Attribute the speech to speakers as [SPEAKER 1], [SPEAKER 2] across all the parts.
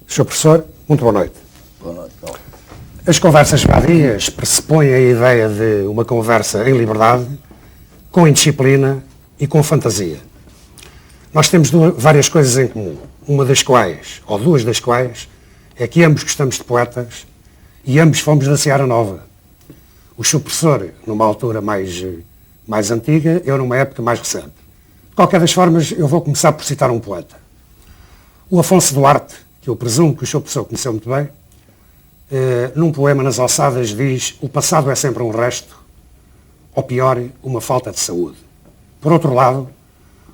[SPEAKER 1] Sr. Professor, muito boa noite.
[SPEAKER 2] Boa noite.
[SPEAKER 1] As conversas vadias pressupõem a ideia de uma conversa em liberdade, com indisciplina e com fantasia. Nós temos várias coisas em comum, uma das quais, ou duas das quais, é que ambos gostamos de poetas e ambos fomos da Seara Nova. O Sr. Professor, numa altura mais antiga, eu numa época mais recente. De qualquer das formas, eu vou começar por citar um poeta. O Afonso Duarte, que eu presumo que o Sr. Professor conheceu muito bem, num poema Nas Alçadas diz: o passado é sempre um resto, ou pior, uma falta de saúde. Por outro lado,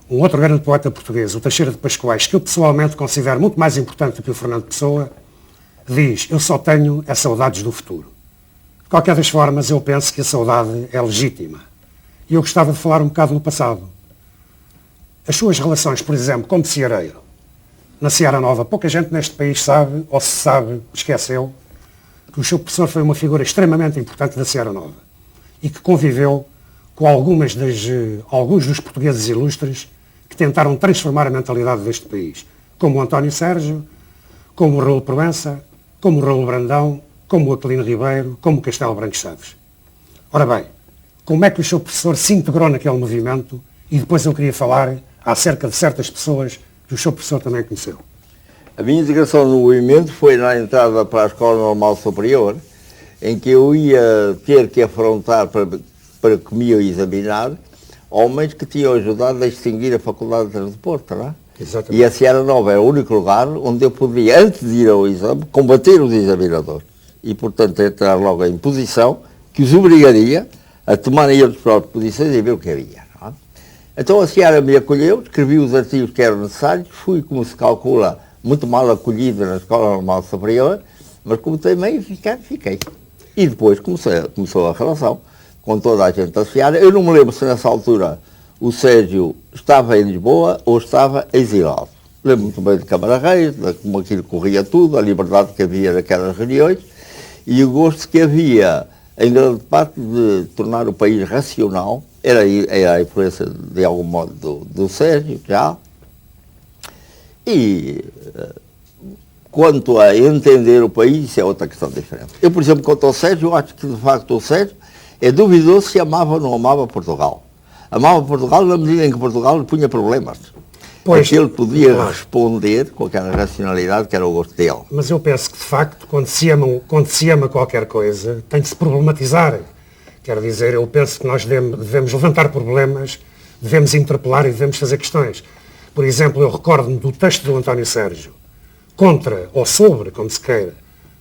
[SPEAKER 1] um outro grande poeta português, o Teixeira de Pascoais, que eu pessoalmente considero muito mais importante do que o Fernando Pessoa, diz: eu só tenho saudades do futuro. De qualquer das formas, eu penso que a saudade é legítima. E eu gostava de falar um bocado no passado. As suas relações, por exemplo, como ceareiro, na Seara Nova, pouca gente neste país sabe, ou se sabe, esqueceu, que o Sr. Professor foi uma figura extremamente importante da Seara Nova e que conviveu com alguns dos portugueses ilustres que tentaram transformar a mentalidade deste país, como o António Sérgio, como o Raul Proença, como o Raul Brandão, como o Aquilino Ribeiro, como o Castelo Branco Chaves. Ora bem, como é que o Sr. Professor se integrou naquele movimento? E depois eu queria falar acerca de certas pessoas que o Sr. Professor também conheceu.
[SPEAKER 2] A minha integração no movimento foi na entrada para a Escola Normal Superior, em que eu ia ter que afrontar para que me ia examinar homens que tinham ajudado a extinguir a Faculdade de Porto, não é?
[SPEAKER 1] Exatamente.
[SPEAKER 2] E a Seara Nova era o único lugar onde eu podia, antes de ir ao exame, combater os examinadores. E, portanto, entrar logo em posição que os obrigaria a tomarem eles próprias posições e ver o que havia. Não é? Então a Seara me acolheu, escrevi os artigos que eram necessários, fui, como se calcula, muito mal acolhido na Escola Normal Superior, mas como teimei ficar, fiquei. E depois começou a relação com toda a gente da Seara. Eu não me lembro se nessa altura o Sérgio estava em Lisboa ou estava exilado. Lembro muito bem de Câmara Reis, de como aquilo corria tudo, a liberdade que havia naquelas reuniões e o gosto que havia, em grande parte, de tornar o país racional. Era a influência, de algum modo, do Sérgio, já. E quanto a entender o país, isso é outra questão diferente. Eu, por exemplo, quanto ao Sérgio, eu acho que, de facto, o Sérgio é duvidoso se amava ou não amava Portugal. Amava Portugal na medida em que Portugal lhe punha problemas. Pois, que ele podia responder com aquela racionalidade que era o gosto dele.
[SPEAKER 1] Mas eu penso que, de facto, quando se ama qualquer coisa, tem de se problematizar. Quero dizer, eu penso que nós devemos levantar problemas, devemos interpelar e devemos fazer questões. Por exemplo, eu recordo-me do texto do António Sérgio contra, ou sobre, como se queira,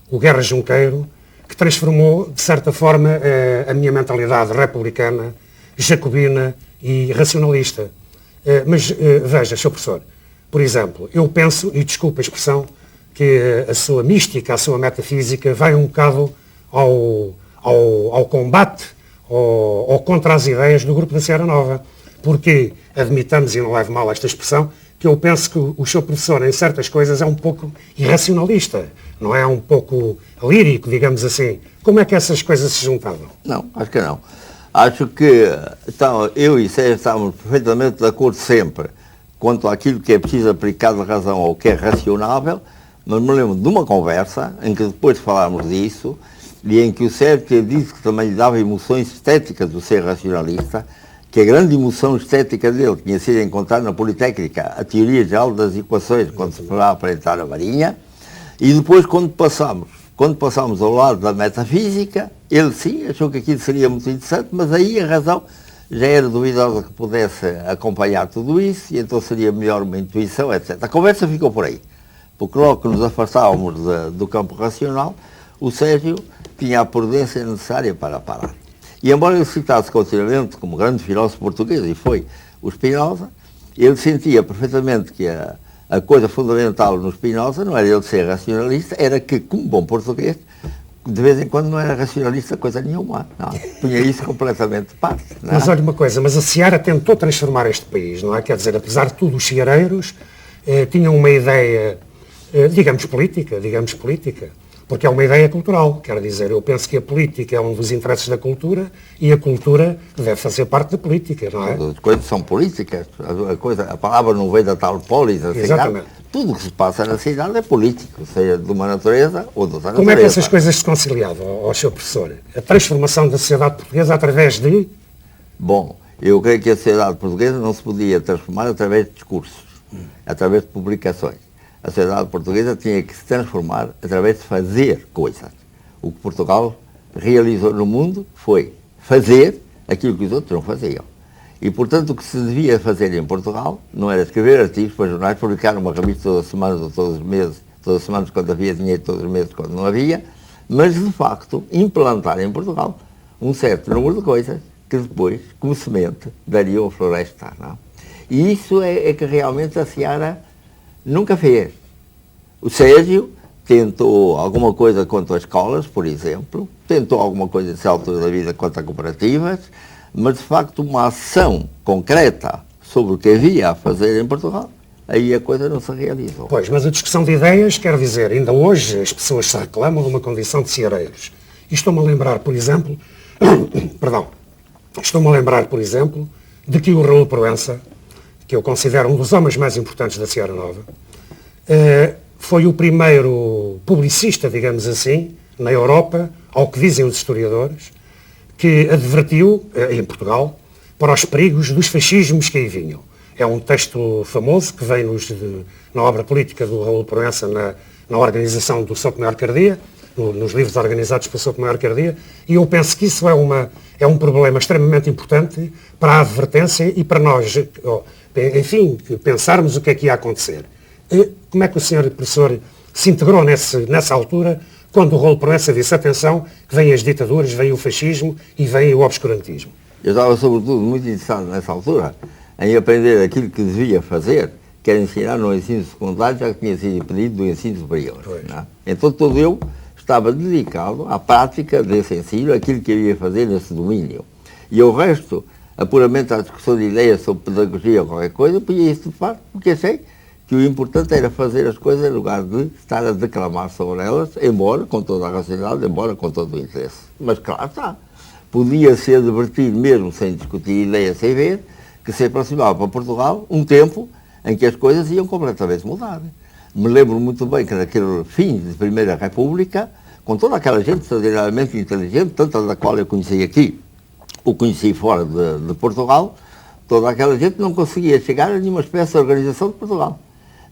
[SPEAKER 1] o Guerra Junqueiro, que transformou, de certa forma, a minha mentalidade republicana, jacobina e racionalista. Mas veja, Sr. Professor, por exemplo, eu penso, e desculpa a expressão, que a sua mística, a sua metafísica vai um bocado ao combate ou contra as ideias do grupo da Seara Nova. Porque admitamos, e não levo mal esta expressão, que eu penso que o Sr. Professor, em certas coisas, é um pouco irracionalista, não é? Um pouco lírico, digamos assim. Como é que essas coisas se juntavam?
[SPEAKER 2] Não, acho que não. Acho que então, eu e Sérgio estávamos perfeitamente de acordo sempre quanto àquilo que é preciso aplicar de razão ao que é racionável, mas me lembro de uma conversa em que depois falámos disso e em que o Sérgio disse que também lhe dava emoções estéticas do ser racionalista, que a grande emoção estética dele tinha sido encontrar na Politécnica a teoria geral das equações, quando se falava para entrar na Marinha, e depois quando passámos ao lado da metafísica, ele sim achou que aquilo seria muito interessante, mas aí a razão já era duvidosa que pudesse acompanhar tudo isso, e então seria melhor uma intuição, etc. A conversa ficou por aí, porque logo que nos afastávamos do campo racional, o Sérgio tinha a prudência necessária para parar. E embora ele citasse continuamente como grande filósofo português, e foi o Spinoza, ele sentia perfeitamente que a coisa fundamental no Spinoza não era ele ser racionalista, era que, como bom português, de vez em quando não era racionalista coisa nenhuma. Não, punha isso completamente de parte.
[SPEAKER 1] Mas olha uma coisa, mas a Seara tentou transformar este país, não é? Quer dizer, apesar de tudo, os seareiros tinham uma ideia, digamos política, porque é uma ideia cultural. Quero dizer, eu penso que a política é um dos interesses da cultura e a cultura deve fazer parte da política, não é?
[SPEAKER 2] As coisas são políticas, a palavra não veio da tal polis, assim,
[SPEAKER 1] exatamente.
[SPEAKER 2] tudo o que se passa na cidade é político, seja de uma natureza ou de outra natureza.
[SPEAKER 1] Como é que essas coisas se conciliavam, ao seu professor? A transformação da sociedade portuguesa através de...
[SPEAKER 2] Bom, eu creio que a sociedade portuguesa não se podia transformar através de discursos, através de publicações. A sociedade portuguesa tinha que se transformar através de fazer coisas. O que Portugal realizou no mundo foi fazer aquilo que os outros não faziam. E, portanto, o que se devia fazer em Portugal não era escrever artigos para jornais, publicar uma revista todas as semanas ou todos os meses, todas as semanas quando havia dinheiro, todos os meses quando não havia, mas, de facto, implantar em Portugal um certo número de coisas que depois, como semente, dariam a floresta. Não? E isso é que realmente a Seara nunca fez. O Sérgio tentou alguma coisa quanto às escolas, por exemplo, tentou alguma coisa nessa altura da vida quanto a cooperativas, mas de facto uma ação concreta sobre o que havia a fazer em Portugal, aí a coisa não se realizou.
[SPEAKER 1] Pois, mas a discussão de ideias quer dizer, ainda hoje as pessoas se reclamam de uma condição de ceareiros. E estou-me a lembrar, por exemplo, de que o Raul Proença, que eu considero um dos homens mais importantes da Seara Nova, foi o primeiro publicista, digamos assim, na Europa, ao que dizem os historiadores, que advertiu, em Portugal, para os perigos dos fascismos que aí vinham. É um texto famoso que vem na obra política do Raul Proença, na organização do Souto Maior Cardia, nos livros organizados pelo Souto Maior Cardia, e eu penso que isso é um problema extremamente importante para a advertência e para nós, enfim, pensarmos o que é que ia acontecer. Como é que o senhor professor se integrou nessa altura, quando o Raul Proença disse, atenção, que vêm as ditaduras, vem o fascismo e vem o obscurantismo?
[SPEAKER 2] Eu estava, sobretudo, muito interessado nessa altura em aprender aquilo que devia fazer, que era ensinar no ensino secundário, já que tinha sido pedido do ensino superior. Então todo eu estava dedicado à prática desse ensino, aquilo que eu ia fazer nesse domínio. E o resto, puramente à discussão de ideias sobre pedagogia ou qualquer coisa, podia isso de parte, porque achei que o importante era fazer as coisas em lugar de estar a declamar sobre elas, embora com toda a racionalidade, embora com todo o interesse. Mas claro está, podia ser advertido mesmo sem discutir ideias, sem ver, que se aproximava para Portugal um tempo em que as coisas iam completamente mudar. Me lembro muito bem que naquele fim de Primeira República, com toda aquela gente extraordinariamente inteligente, tanta da qual eu conheci aqui, o conheci fora de Portugal, toda aquela gente não conseguia chegar a nenhuma espécie de organização de Portugal.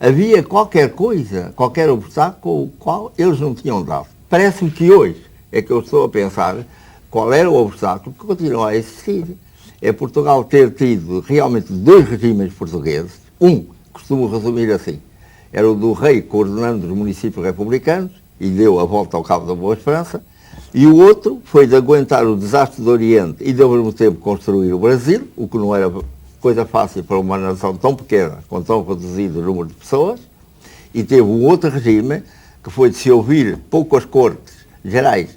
[SPEAKER 2] Havia qualquer coisa, qualquer obstáculo, o qual eles não tinham dado. Parece-me que hoje é que eu estou a pensar qual era o obstáculo que continua a existir. É Portugal ter tido realmente dois regimes portugueses. Um, costumo resumir assim, era o do rei coordenando os municípios republicanos e deu a volta ao Cabo da Boa Esperança, e o outro foi de aguentar o desastre do Oriente e de ao mesmo tempo construir o Brasil, o que não era coisa fácil para uma nação tão pequena, com tão reduzido número de pessoas, e teve um outro regime, que foi de se ouvir pouco as cortes gerais,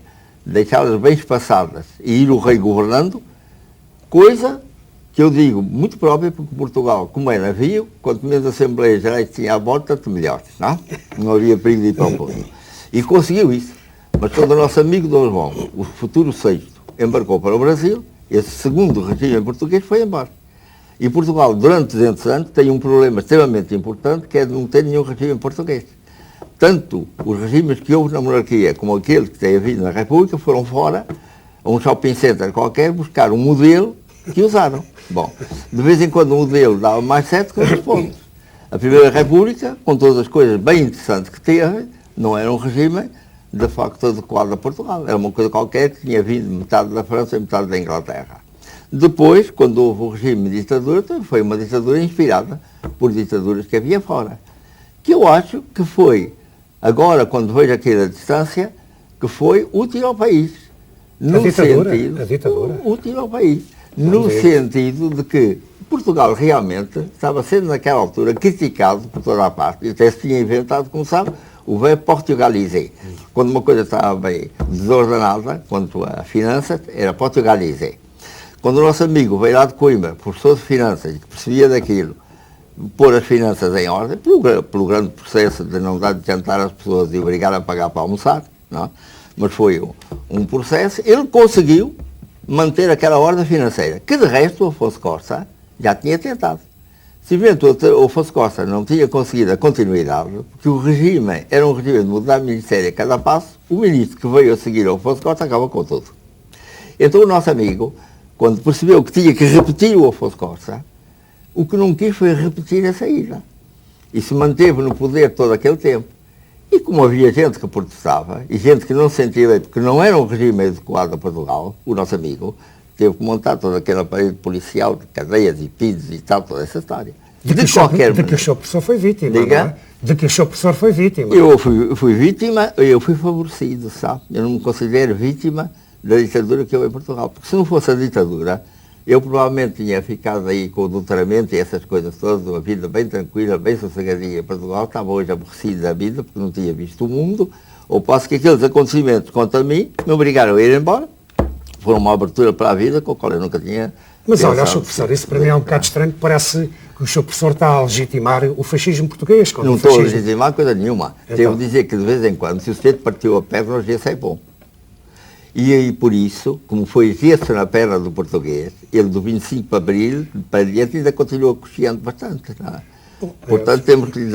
[SPEAKER 2] deixá-las bem espaçadas e ir o rei governando, coisa que eu digo muito própria, porque Portugal, como era navio, quanto menos Assembleias Gerais tinha à bordo, tanto melhor, não? Não havia perigo de ir para o povo. E conseguiu isso. Mas quando o nosso amigo Dom João, o futuro sexto, embarcou para o Brasil, esse segundo regime português foi embora. E Portugal, durante 200 anos, tem um problema extremamente importante, que é de não ter nenhum regime português. Tanto os regimes que houve na monarquia, como aquele que tem havido na República, foram fora, a um shopping center qualquer, buscar um modelo que usaram. Bom, de vez em quando um modelo dava mais certo que outros pontos. A Primeira República, com todas as coisas bem interessantes que teve, não era um regime de facto adequado a Portugal. Era uma coisa qualquer que tinha vindo metade da França e metade da Inglaterra. Depois, quando houve o regime de ditadura, foi uma ditadura inspirada por ditaduras que havia fora. Que eu acho que foi, agora, quando vejo aqui da distância, que foi útil ao país.
[SPEAKER 1] A ditadura?
[SPEAKER 2] Útil ao país. No sentido de que Portugal realmente estava sendo naquela altura criticado por toda a parte, e até se tinha inventado, como sabe, o verbo portugaliser. Quando uma coisa estava bem desordenada, quanto a finanças, era portugaliser. Quando o nosso amigo veio lá de Coimbra, professor de finanças, que percebia daquilo, pôr as finanças em ordem, pelo grande processo de não dar de jantar às pessoas e obrigar a pagar para almoçar, não? Mas foi um processo, ele conseguiu manter aquela ordem financeira, que de resto o Afonso Costa já tinha tentado. Simplesmente o Afonso Costa não tinha conseguido a continuidade, porque o regime era um regime de mudar de ministério a cada passo, o ministro que veio a seguir ao Afonso Costa acaba com tudo. Então o nosso amigo, quando percebeu que tinha que repetir o Afonso Costa, o que não quis foi repetir a saída. E se manteve no poder todo aquele tempo. E como havia gente que protestava, e gente que não se sentia bem, porque não era um regime adequado a Portugal, o nosso amigo teve que montar toda aquela parede policial de cadeias e pisos e tal, toda essa história.
[SPEAKER 1] De que o seu professor foi vítima.
[SPEAKER 2] Diga?
[SPEAKER 1] Não é? De que o seu professor foi vítima.
[SPEAKER 2] Eu fui vítima, eu fui favorecido, sabe? Eu não me considero vítima da ditadura que houve em Portugal. Porque se não fosse a ditadura, eu provavelmente tinha ficado aí com o doutoramento e essas coisas todas, uma vida bem tranquila, bem sossegadinha em Portugal, estava hoje aborrecido da vida porque não tinha visto o mundo, ou posso que aqueles acontecimentos contra mim me obrigaram a ir embora, foram uma abertura para a vida com a qual eu nunca tinha.
[SPEAKER 1] Mas olha, Sr. Professor, isso para mim é um bocado estranho, parece que o Sr. Professor está a legitimar o fascismo português.
[SPEAKER 2] Não estou a legitimar coisa nenhuma. Então, devo dizer que de vez em quando, se o sujeito partiu a perna, hoje esse é bom. E aí, por isso, como foi gesso na perna do português, ele do 25 de Abril para diante ainda continua cocheando bastante. Não é? Portanto, temos que lhe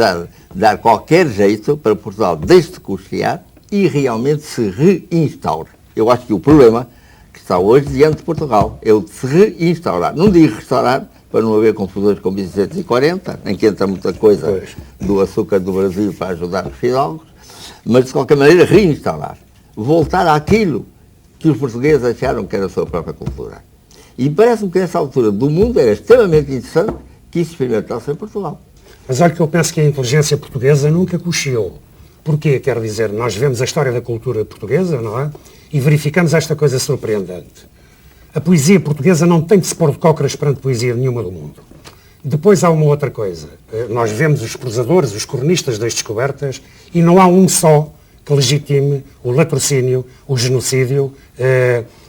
[SPEAKER 2] dar qualquer jeito para Portugal deixe de cochear e realmente se reinstaure. Eu acho que o problema que está hoje diante de Portugal é o de se reinstaurar. Não digo restaurar, para não haver confusões com 1740, em que entra muita coisa do açúcar do Brasil para ajudar os fidalgos, mas de qualquer maneira reinstaurar. Voltar àquilo que os portugueses acharam que era a sua própria cultura. E parece-me que nessa altura do mundo era extremamente interessante que isso experimentasse em Portugal.
[SPEAKER 1] Mas olha que eu penso que a inteligência portuguesa nunca cocheou. Porquê? Quero dizer, nós vemos a história da cultura portuguesa, não é? E verificamos esta coisa surpreendente. A poesia portuguesa não tem de se pôr de cócoras perante poesia nenhuma do mundo. Depois há uma outra coisa. Nós vemos os prosadores, os cronistas das descobertas, e não há um só que legitime o latrocínio, o genocídio,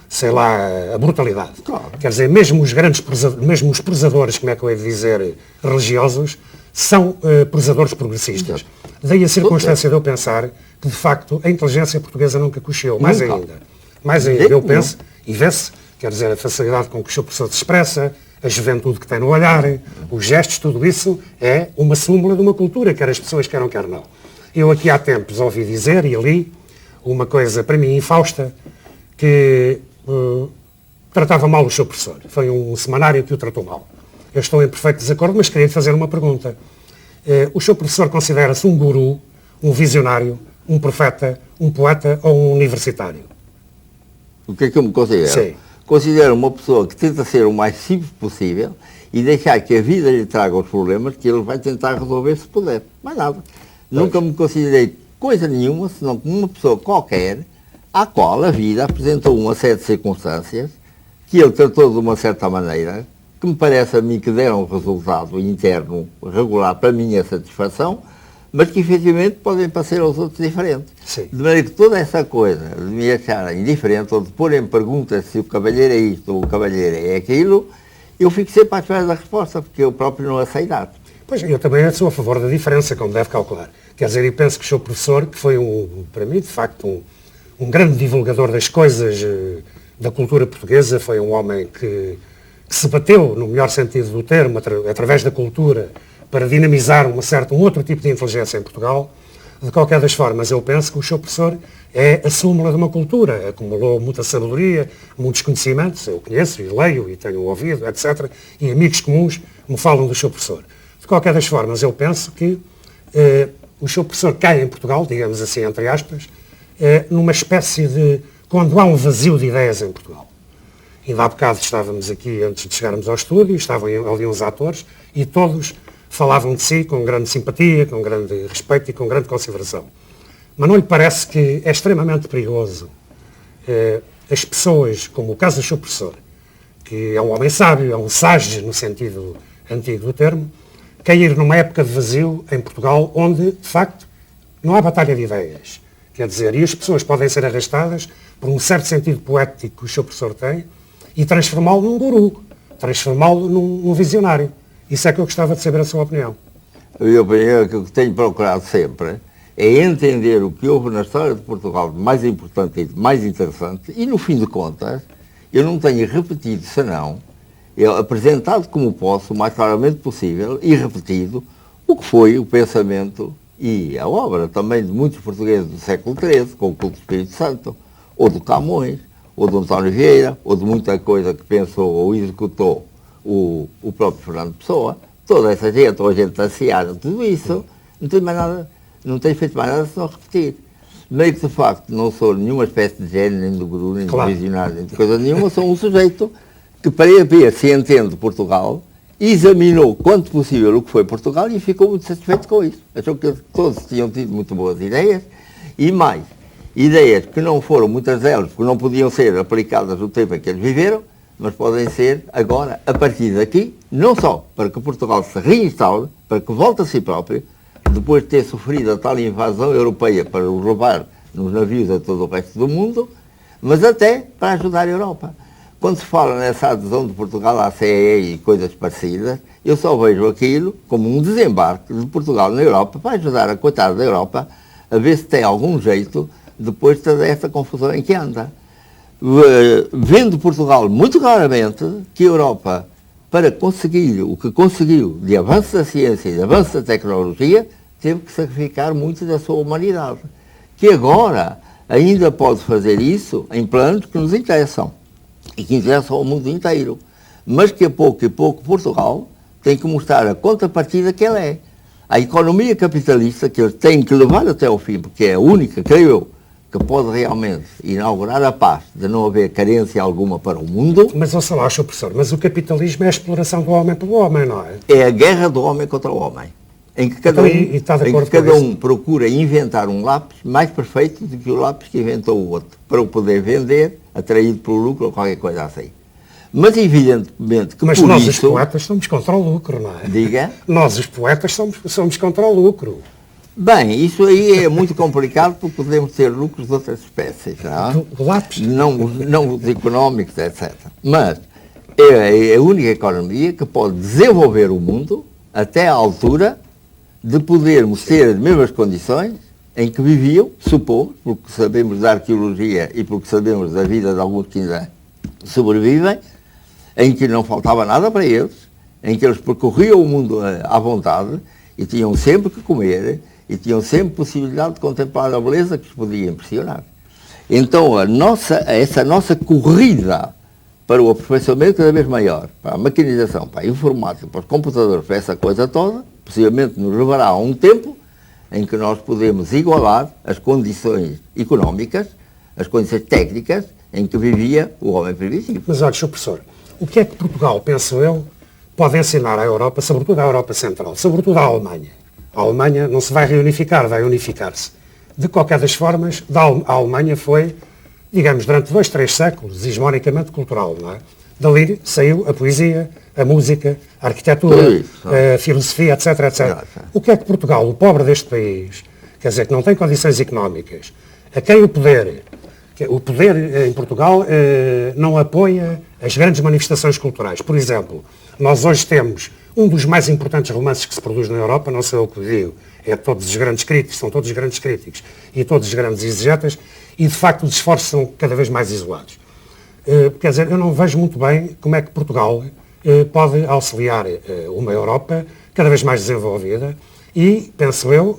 [SPEAKER 1] sei lá, a brutalidade. Claro. Quer dizer, mesmo os grandes mesmo os prosadores, como é que eu hei de dizer, religiosos, são prosadores progressistas. Daí a circunstância de eu pensar que, de facto, a inteligência portuguesa nunca cocheou. Mais ainda, eu penso, e vê-se, quer dizer, a facilidade com que o seu professor se expressa, a juventude que tem no olhar, os gestos, tudo isso é uma súmula de uma cultura, quer as pessoas queiram, quer não. Eu aqui há tempos ouvi dizer e li uma coisa para mim infausta, que tratava mal o seu professor. Foi um semanário que o tratou mal. Eu estou em perfeito desacordo, mas queria lhe fazer uma pergunta. O seu professor considera-se um guru, um visionário, um profeta, um poeta ou um universitário?
[SPEAKER 2] O que é que eu me considero?
[SPEAKER 1] Sim.
[SPEAKER 2] Considero uma pessoa que tenta ser o mais simples possível e deixar que a vida lhe traga os problemas que ele vai tentar resolver se puder. Mais nada. Nunca me considerei coisa nenhuma, senão como uma pessoa qualquer, à qual a vida apresentou uma série de circunstâncias que ele tratou de uma certa maneira, que me parece a mim que deram um resultado interno regular para a minha satisfação, mas que efetivamente podem parecer aos outros diferentes.
[SPEAKER 1] Sim.
[SPEAKER 2] De maneira que toda essa coisa de me achar indiferente ou de pôr em pergunta se o cavalheiro é isto ou o cavalheiro é aquilo, eu fico sempre à espera da resposta, porque eu próprio não aceito nada.
[SPEAKER 1] Pois, eu também sou a favor da diferença, como deve calcular. Quer dizer, eu penso que o seu professor, que foi, para mim, de facto, um grande divulgador das coisas da cultura portuguesa, foi um homem que se bateu, no melhor sentido do termo, através da cultura, para dinamizar um outro tipo de inteligência em Portugal. De qualquer das formas, eu penso que o seu professor é a súmula de uma cultura, acumulou muita sabedoria, muitos conhecimentos, eu conheço e leio e tenho ouvido, etc. E amigos comuns me falam do seu professor. De qualquer das formas, eu penso que o seu professor cai em Portugal, digamos assim, entre aspas, numa espécie de... quando há um vazio de ideias em Portugal. Ainda há bocado estávamos aqui, antes de chegarmos ao estúdio, estavam ali uns atores e todos falavam de si com grande simpatia, com grande respeito e com grande consideração. Mas não lhe parece que é extremamente perigoso as pessoas, como o caso do seu professor, que é um homem sábio, é um sage no sentido antigo do termo, cair numa época de vazio em Portugal, onde, de facto, não há batalha de ideias. Quer dizer, e as pessoas podem ser arrastadas por um certo sentido poético que o seu professor tem e transformá-lo num guru, transformá-lo num visionário. Isso é que eu gostava de saber a sua opinião.
[SPEAKER 2] A minha opinião é que o que tenho procurado sempre é entender o que houve na história de Portugal de mais importante e de mais interessante e, no fim de contas, eu não tenho repetido senão apresentado como posso, o mais claramente possível, e repetido, o que foi o pensamento e a obra também de muitos portugueses do século XIII, com o culto do Espírito Santo, ou do Camões, ou do António Vieira, ou de muita coisa que pensou ou executou o próprio Fernando Pessoa. Toda essa gente, ou a gente anciana, tudo isso, não tem mais nada, não tem feito mais nada senão repetir. Meio que, de facto, não sou nenhuma espécie de gênio, nem de guru, nem de visionário, nem de coisa nenhuma, sou um sujeito que, para ver se entende Portugal, examinou quanto possível o que foi Portugal e ficou muito satisfeito com isso. Achou que todos tinham tido muito boas ideias e mais, ideias que não foram, muitas delas, porque não podiam ser aplicadas no tempo em que eles viveram, mas podem ser agora, a partir daqui, não só para que Portugal se reinstaure, para que volte a si próprio, depois de ter sofrido a tal invasão europeia para o roubar nos navios a todo o resto do mundo, mas até para ajudar a Europa. Quando se fala nessa adesão de Portugal à CEE e coisas parecidas, eu só vejo aquilo como um desembarque de Portugal na Europa para ajudar a coitada da Europa a ver se tem algum jeito depois de toda esta confusão em que anda. Vendo Portugal muito claramente que a Europa, para conseguir o que conseguiu de avanço da ciência e de avanço da tecnologia, teve que sacrificar muito da sua humanidade. Que agora ainda pode fazer isso em planos que nos interessam e que interessam ao mundo inteiro. Mas que a pouco e pouco Portugal tem que mostrar a contrapartida que ela é. A economia capitalista que eles têm que levar até ao fim, porque é a única, creio eu, que pode realmente inaugurar a paz, de não haver carência alguma para o mundo.
[SPEAKER 1] Mas ouça lá, Sr. Professor, mas o capitalismo é a exploração do homem pelo homem, não é?
[SPEAKER 2] É a guerra do homem contra o homem, em que cada um procura inventar um lápis mais perfeito do que o lápis que inventou o outro, para o poder vender, atraído pelo lucro ou qualquer coisa assim. Mas evidentemente que
[SPEAKER 1] mas
[SPEAKER 2] por
[SPEAKER 1] nós,
[SPEAKER 2] isso...
[SPEAKER 1] os poetas, somos contra o lucro, não é?
[SPEAKER 2] Diga?
[SPEAKER 1] Nós, os poetas, somos contra o lucro.
[SPEAKER 2] Bem, isso aí é muito complicado porque podemos ter lucros de outras espécies, não?
[SPEAKER 1] Lápis?
[SPEAKER 2] Não os económicos, etc. Mas é a única economia que pode desenvolver o mundo até à altura de podermos ter as mesmas condições em que viviam, supomos, porque sabemos da arqueologia e porque sabemos da vida de alguns que ainda sobrevivem, em que não faltava nada para eles, em que eles percorriam o mundo à vontade e tinham sempre que comer e tinham sempre possibilidade de contemplar a beleza que os podia impressionar. Então, essa nossa corrida para o aperfeiçoamento cada vez maior, para a maquinização, para a informática, para os computadores, para essa coisa toda, possivelmente nos levará a um tempo em que nós podemos igualar as condições económicas, as condições técnicas em que vivia o homem primitivo.
[SPEAKER 1] Mas olha, Sr. Professor, o que é que Portugal, penso eu, pode ensinar à Europa, sobretudo à Europa Central, sobretudo à Alemanha? A Alemanha não se vai reunificar, vai unificar-se. De qualquer das formas, a Alemanha foi, digamos, durante 2, 3 séculos, hegemonicamente cultural, não é? Dali saiu a poesia, a música, a arquitetura, a filosofia, etc, etc. O que é que Portugal, o pobre deste país, quer dizer, que não tem condições económicas, a quem o poder em Portugal não apoia as grandes manifestações culturais? Por exemplo, nós hoje temos um dos mais importantes romances que se produz na Europa, não sei o que digo, é todos os grandes críticos, são todos os grandes críticos e todos os grandes exegetas, e de facto os esforços são cada vez mais isolados. Quer dizer, eu não vejo muito bem como é que Portugal pode auxiliar uma Europa cada vez mais desenvolvida e, penso eu,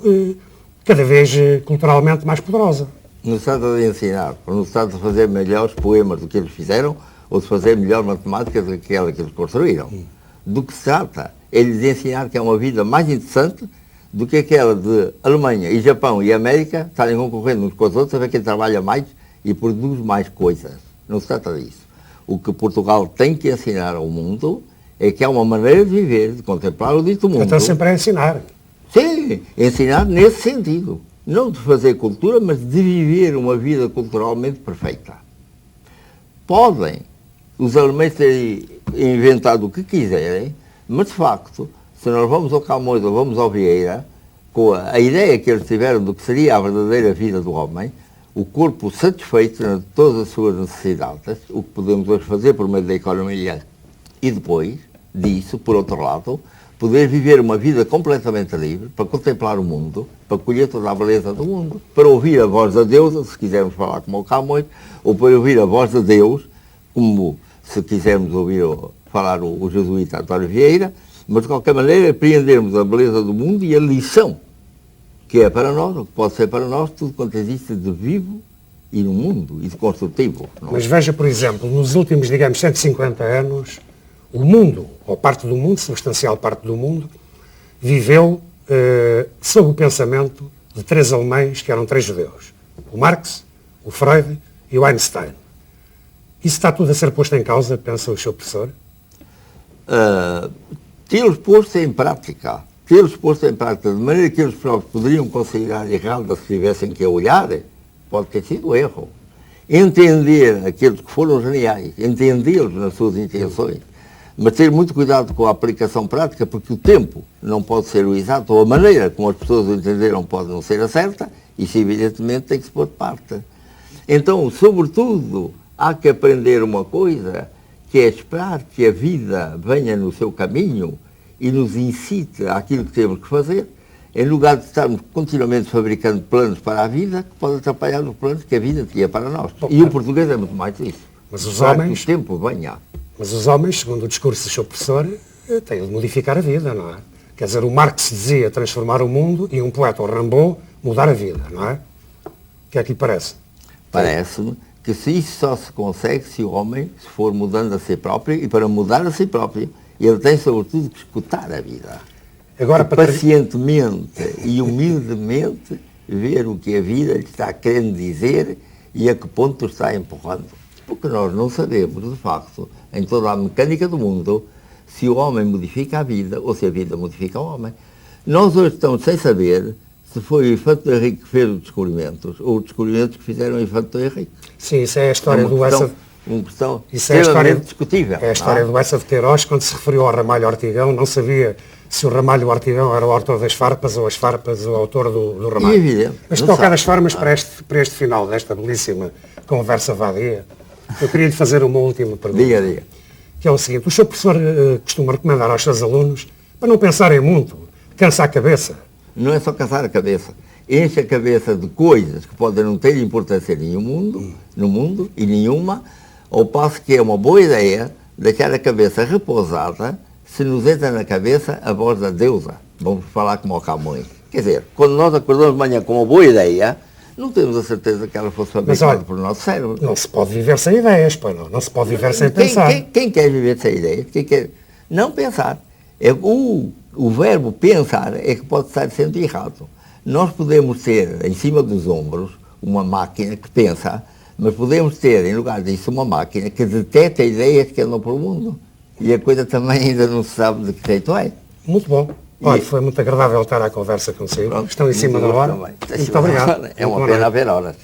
[SPEAKER 1] cada vez culturalmente mais poderosa.
[SPEAKER 2] Não se trata de ensinar, não se trata de fazer melhores poemas do que eles fizeram ou de fazer melhor matemática do que aquela que eles construíram. Do que se trata é de ensinar que é uma vida mais interessante do que aquela de Alemanha e Japão e América estarem concorrendo uns com os outros a ver quem trabalha mais e produz mais coisas. Não se trata disso. O que Portugal tem que ensinar ao mundo é que há uma maneira de viver, de contemplar o dito mundo.
[SPEAKER 1] Então sempre é ensinar.
[SPEAKER 2] Sim, ensinar nesse sentido. Não de fazer cultura, mas de viver uma vida culturalmente perfeita. Podem os alemães terem inventado o que quiserem, mas de facto, se nós vamos ao Camões ou vamos ao Vieira, com a ideia que eles tiveram do que seria a verdadeira vida do homem, o corpo satisfeito de todas as suas necessidades, o que podemos hoje fazer por meio da economia, e depois disso, por outro lado, poder viver uma vida completamente livre, para contemplar o mundo, para colher toda a beleza do mundo, para ouvir a voz da deusa, se quisermos falar como o Camões, ou para ouvir a voz de Deus, como se quisermos ouvir falar o jesuíta António Vieira, mas de qualquer maneira apreendermos a beleza do mundo e a lição que é para nós, o que pode ser para nós, tudo quanto existe de vivo e no mundo, e de construtivo. Não?
[SPEAKER 1] Mas veja, por exemplo, nos últimos, digamos, 150 anos, o mundo, ou parte do mundo, substancial parte do mundo, viveu sob o pensamento de 3 alemães que eram 3 judeus. O Marx, o Freud e o Einstein. Isso está tudo a ser posto em causa, pensa o seu professor?
[SPEAKER 2] Tê-los posto em prática, de maneira que eles próprios poderiam considerar errado se tivessem que olhar, pode ter sido erro. Entender aqueles que foram geniais, entendê-los nas suas intenções, mas ter muito cuidado com a aplicação prática, porque o tempo não pode ser o exato, ou a maneira como as pessoas o entenderam pode não ser a certa, isso evidentemente tem que se pôr de parte. Então, sobretudo, há que aprender uma coisa, que é esperar que a vida venha no seu caminho e nos incite àquilo que temos que fazer, em lugar de estarmos continuamente fabricando planos para a vida, que podem atrapalhar os planos que a vida tinha para nós. E o português é muito mais isso.
[SPEAKER 1] Mas os homens...
[SPEAKER 2] que o tempo venha.
[SPEAKER 1] Mas os homens, segundo o discurso do seu professor, têm de modificar a vida, não é? Quer dizer, o Marx dizia transformar o mundo e um poeta, o Rimbaud, mudar a vida, não é? O que é que lhe parece?
[SPEAKER 2] Parece-me que se isso só se consegue se o homem se for mudando a si próprio, e para mudar a si próprio, ele tem sobretudo que escutar a vida.
[SPEAKER 1] Agora,
[SPEAKER 2] pacientemente e humildemente ver o que a vida lhe está querendo dizer e a que ponto está empurrando. Porque nós não sabemos, de facto, em toda a mecânica do mundo, se o homem modifica a vida ou se a vida modifica o homem. Nós hoje estamos sem saber se foi o Infante do Henrique que fez os descobrimentos ou os descobrimentos que fizeram o Infante do Henrique.
[SPEAKER 1] Sim, isso é a história do Essa...
[SPEAKER 2] Uma questão
[SPEAKER 1] isso é a história
[SPEAKER 2] discutível.
[SPEAKER 1] É a história do Essa de Queiroz, quando se referiu ao Ramalho Ortigão, não sabia se o Ramalho Ortigão era o autor das farpas ou as farpas o autor do Ramalho.
[SPEAKER 2] Evidente.
[SPEAKER 1] Mas de qualquer das formas, para este final desta belíssima conversa vadia, eu queria lhe fazer uma última pergunta.
[SPEAKER 2] Diga.
[SPEAKER 1] Que é o seguinte: o seu professor costuma recomendar aos seus alunos para não pensarem muito, cansa a cabeça.
[SPEAKER 2] Não é só cansar a cabeça. Enche a cabeça de coisas que podem não ter importância no mundo, e nenhuma, ao passo que é uma boa ideia deixar a cabeça repousada se nos entra na cabeça a voz da deusa. Vamos falar como ao Camões. Quer dizer, quando nós acordamos de manhã com uma boa ideia, não temos a certeza que ela fosse fabricada por nosso cérebro.
[SPEAKER 1] Não se pode viver sem ideias, pois não. Não se pode viver sem pensar.
[SPEAKER 2] Quem quer viver sem ideias? Quem quer não pensar? O verbo pensar é que pode estar sendo errado. Nós podemos ter em cima dos ombros uma máquina que pensa, mas podemos ter, em lugar disso, uma máquina que detecta ideias que andam pelo mundo. E a coisa também ainda não se sabe de que jeito é.
[SPEAKER 1] Muito bom. Olha, foi muito agradável estar à conversa consigo.
[SPEAKER 2] Pronto,
[SPEAKER 1] estão em cima da hora.
[SPEAKER 2] Também.
[SPEAKER 1] Muito obrigado.
[SPEAKER 2] É uma pena haver horas.